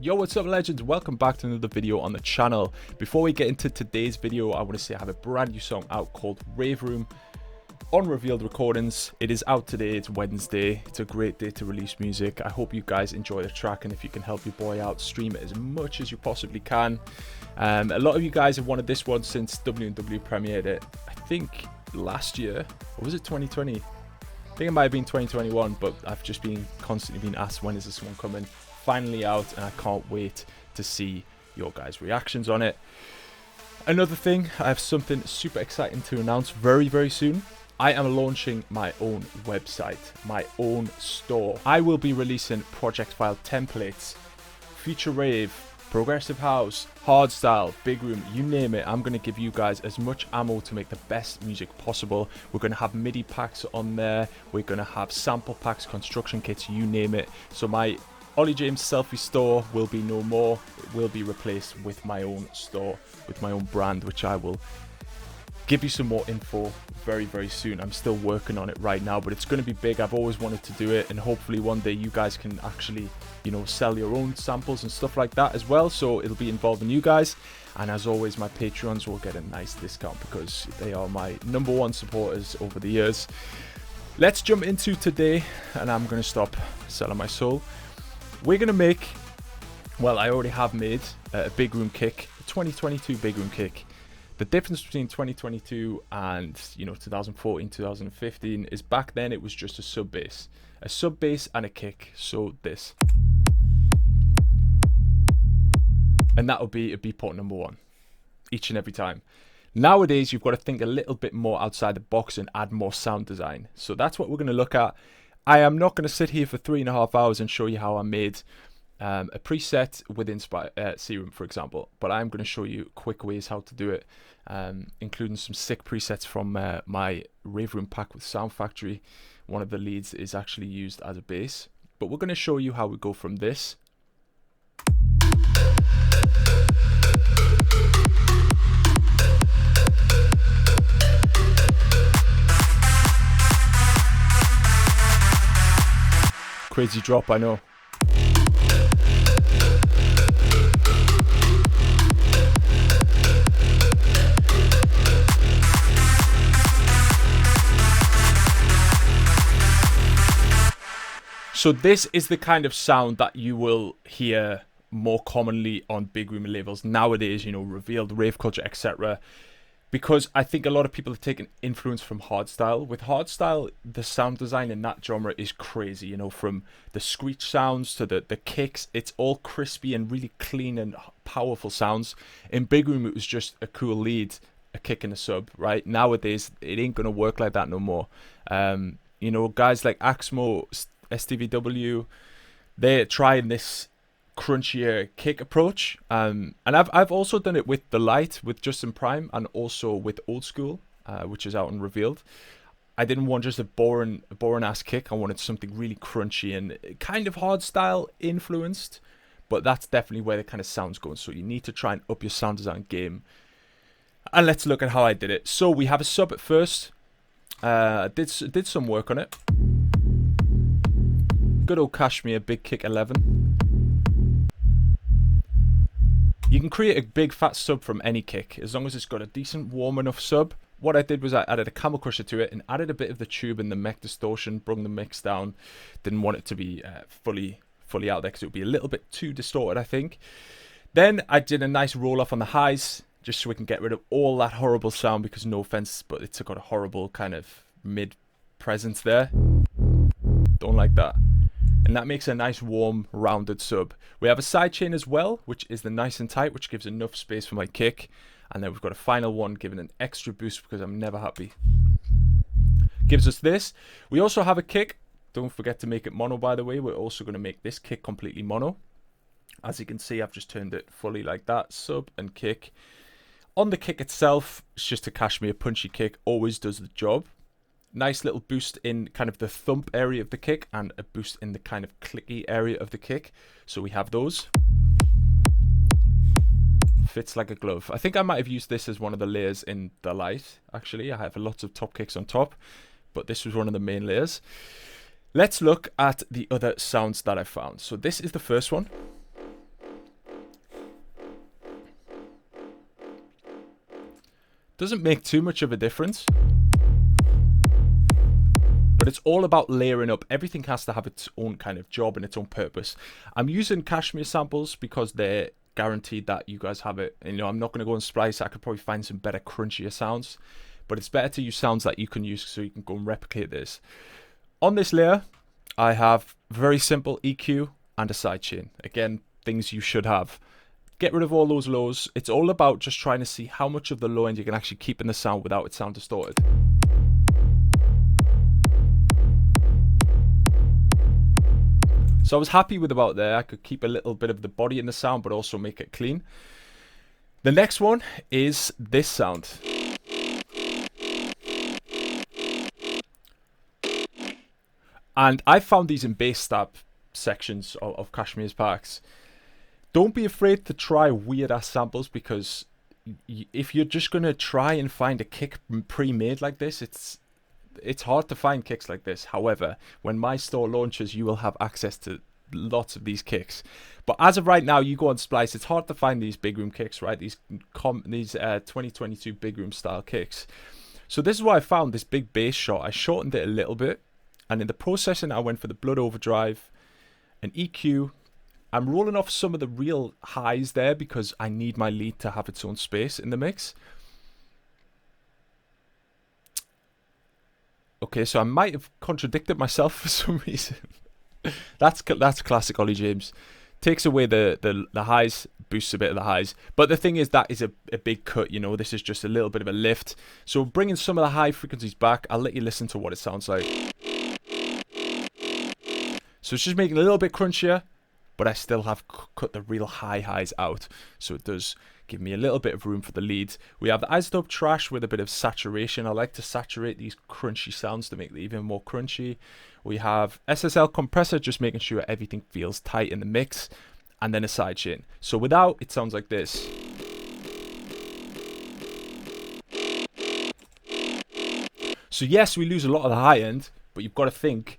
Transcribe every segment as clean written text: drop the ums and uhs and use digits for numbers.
Yo, what's up legends? Welcome back to another video on the channel. Before we get into today's video, I want to say I have a brand new song out called Rave Room on Revealed Recordings. It is out today, it's Wednesday. It's a great day to release music. I hope you guys enjoy the track, and if you can help your boy out, stream it as much as you possibly can. A lot of you guys have wanted this one since W&W premiered it, I think last year, or was it 2020? I think it might have been 2021, but I've just been constantly being asked when is this one coming. Finally out, and I can't wait to see your guys' reactions on it. Another thing, I have something super exciting to announce very soon. I am launching my own website, my own store. I will be releasing project file templates, future rave, progressive house, hardstyle, big room, you name it. I'm going to give you guys as much ammo to make the best music possible. We're going to have MIDI packs on there. We're going to have sample packs, construction kits, you name it. So my Ollie James Selfie store will be no more. It will be replaced with my own store, with my own brand, which I will give you some more info very soon. I'm still working on it right now, but it's going to be big. I've always wanted to do it, and hopefully one day you guys can actually, you know, sell your own samples and stuff like that as well. So it'll be involving you guys, and as always, my Patreons will get a nice discount because they are my #1 supporters over the years. Let's jump into today, and I'm going to stop selling my soul. We're going to make, well, I already have made a big room kick, a 2022 big room kick. The difference between 2022 and, you know, 2014, 2015 is back then it was just a sub bass and a kick. So this, and that would be a beat port #1 each and every time. Nowadays, you've got to think a little bit more outside the box and add more sound design. So that's what we're going to look at. I am not going to sit here for 3.5 hours and show you how I made a preset within Serum, for example, but I'm going to show you quick ways how to do it, including some sick presets from my Rave Room pack with Sound Factory. One of the leads is actually used as a bass, but we're going to show you how we go from this crazy drop, I know. So this is the kind of sound that you will hear more commonly on big room labels nowadays, you know, Revealed, Rave Culture, etc. Because I think a lot of people have taken influence from hardstyle. With hardstyle, the sound design in that genre is crazy, you know, from the screech sounds to the kicks. It's all crispy and really clean and powerful sounds. In big room, it was just a cool lead, a kick and a sub, right? Nowadays, it ain't going to work like that no more. You know, guys like Axmo, STVW, they're trying this crunchier kick approach, and I've also done it with The Light, with Justin Prime, and also with Old School, which is out and Revealed. I didn't want just a boring ass kick. I wanted something really crunchy and kind of hardstyle influenced, but that's definitely where the kind of sound's going. So you need to try and up your sound design game, and let's look at how I did it. So we have a sub at first. Did some work on it. Good old Kashmir Big Kick 11. You can create a big fat sub from any kick as long as it's got a decent warm enough sub. What I did was I added a Camel Crusher to it and added a bit of the tube and the mech distortion, brought the mix down. Didn't want it to be fully out there because it would be a little bit too distorted, I think. Then I did a nice roll off on the highs just so we can get rid of all that horrible sound, because no offense, but it's got a horrible kind of mid presence there. Don't like that. And that makes a nice warm rounded sub. We have a sidechain as well, which is the nice and tight, which gives enough space for my kick. And then we've got a final one giving an extra boost because I'm never happy. Gives us this. We also have a kick. Don't forget to make it mono, by the way. We're also going to make this kick completely mono. As you can see, I've just turned it fully like that. Sub and kick. On the kick itself, it's just a Kashmir punchy kick. Always does the job. Nice little boost in kind of the thump area of the kick and a boost in the kind of clicky area of the kick. So we have those. Fits like a glove. I think I might have used this as one of the layers in The Light, actually. I have lots of top kicks on top, but this was one of the main layers. Let's look at the other sounds that I found. So this is the first one. Doesn't make too much of a difference. But it's all about layering up. Everything has to have its own kind of job and its own purpose. I'm using Cashmere samples because they're guaranteed that you guys have it. And, you know, I'm not going to go and splice. I could probably find some better, crunchier sounds. But it's better to use sounds that you can use so you can go and replicate this. On this layer, I have very simple EQ and a sidechain. Again, things you should have. Get rid of all those lows. It's all about just trying to see how much of the low end you can actually keep in the sound without it sound distorted. So I was happy with about there. I could keep a little bit of the body in the sound, but also make it clean. The next one is this sound. And I found these in bass stab sections of Cashmere's packs. Don't be afraid to try weird ass samples, because if you're just going to try and find a kick pre-made like this, it's hard to find kicks like this. However, when my store launches, you will have access to lots of these kicks. But as of right now, you go on Splice, it's hard to find these big room kicks, right? These 2022 big room style kicks. So this is why I found this big bass shot. I shortened it a little bit, and in the processing, I went for the Blood Overdrive, an EQ. I'm rolling off some of the real highs there because I need my lead to have its own space in the mix. Okay, so I might have contradicted myself for some reason. That's classic Ollie James. Takes away the highs, boosts a bit of the highs. But the thing is, that is a big cut, you know. This is just a little bit of a lift. So bringing some of the high frequencies back, I'll let you listen to what it sounds like. So it's just making it a little bit crunchier, but I still have cut the real high highs out. So it does give me a little bit of room for the leads. We have the iZotope Trash with a bit of saturation. I like to saturate these crunchy sounds to make them even more crunchy. We have SSL Compressor, just making sure everything feels tight in the mix. And then a sidechain. So without, it sounds like this. So yes, we lose a lot of the high end, but you've got to think,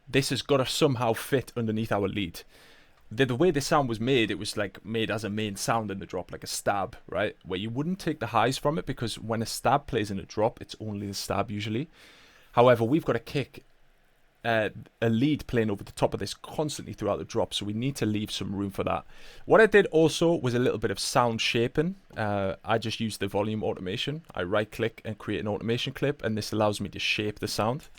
this has got to somehow fit underneath our lead. The way the sound was made, it was like made as a main sound in the drop, like a stab, right? Where you wouldn't take the highs from it, because when a stab plays in a drop, it's only the stab usually. However, we've got a kick, a lead playing over the top of this constantly throughout the drop, so we need to leave some room for that. What I did also was a little bit of sound shaping. I just used the volume automation. I right click and create an automation clip, and this allows me to shape the sound.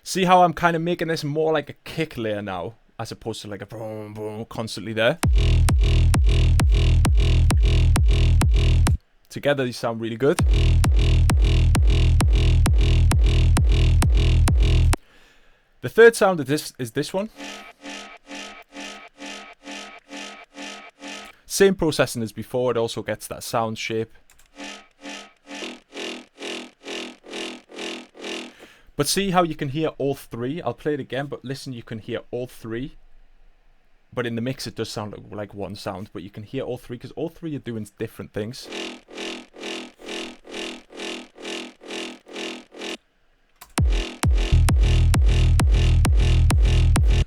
See how I'm kind of making this more like a kick layer now, as opposed to like a boom, boom, constantly there. Together, these sound really good. The third sound of this is this one. Same processing as before, it also gets that sound shape. But see how you can hear all three? I'll play it again, but listen, you can hear all three. But in the mix, it does sound like one sound, but you can hear all three, because all three are doing different things.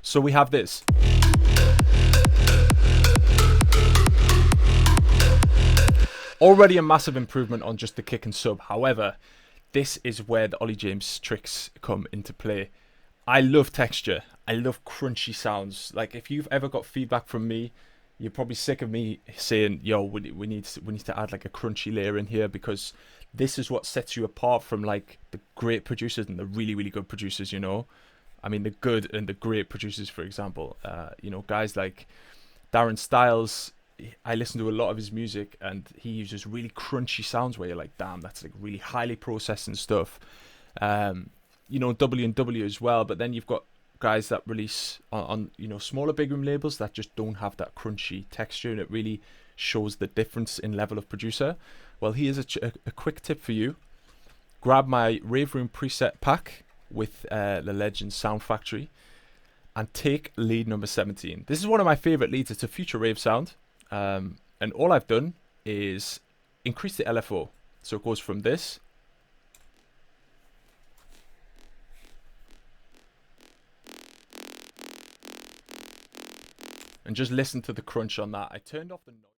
So we have this. Already a massive improvement on just the kick and sub. However, this is where the Ollie James tricks come into play. I love texture. I love crunchy sounds. Like, if you've ever got feedback from me, you're probably sick of me saying, yo, we need to add like a crunchy layer in here, because this is what sets you apart from like the great producers and the really, really good producers, you know. I mean, the good and the great producers, for example, you know, guys like Darren Styles. I listen to a lot of his music, and he uses really crunchy sounds where you're like, damn, that's like really highly processing stuff. You know, W&W as well. But then you've got guys that release on you know, smaller big room labels that just don't have that crunchy texture, and it really shows the difference in level of producer. Well, here's a quick tip for you. Grab my Rave Room preset pack with the Legend Sound Factory and take lead number 17. This is one of my favorite leads. It's a future rave sound. And all I've done is increase the LFO. So it goes from this and just listen to the crunch on that. I turned off the noise.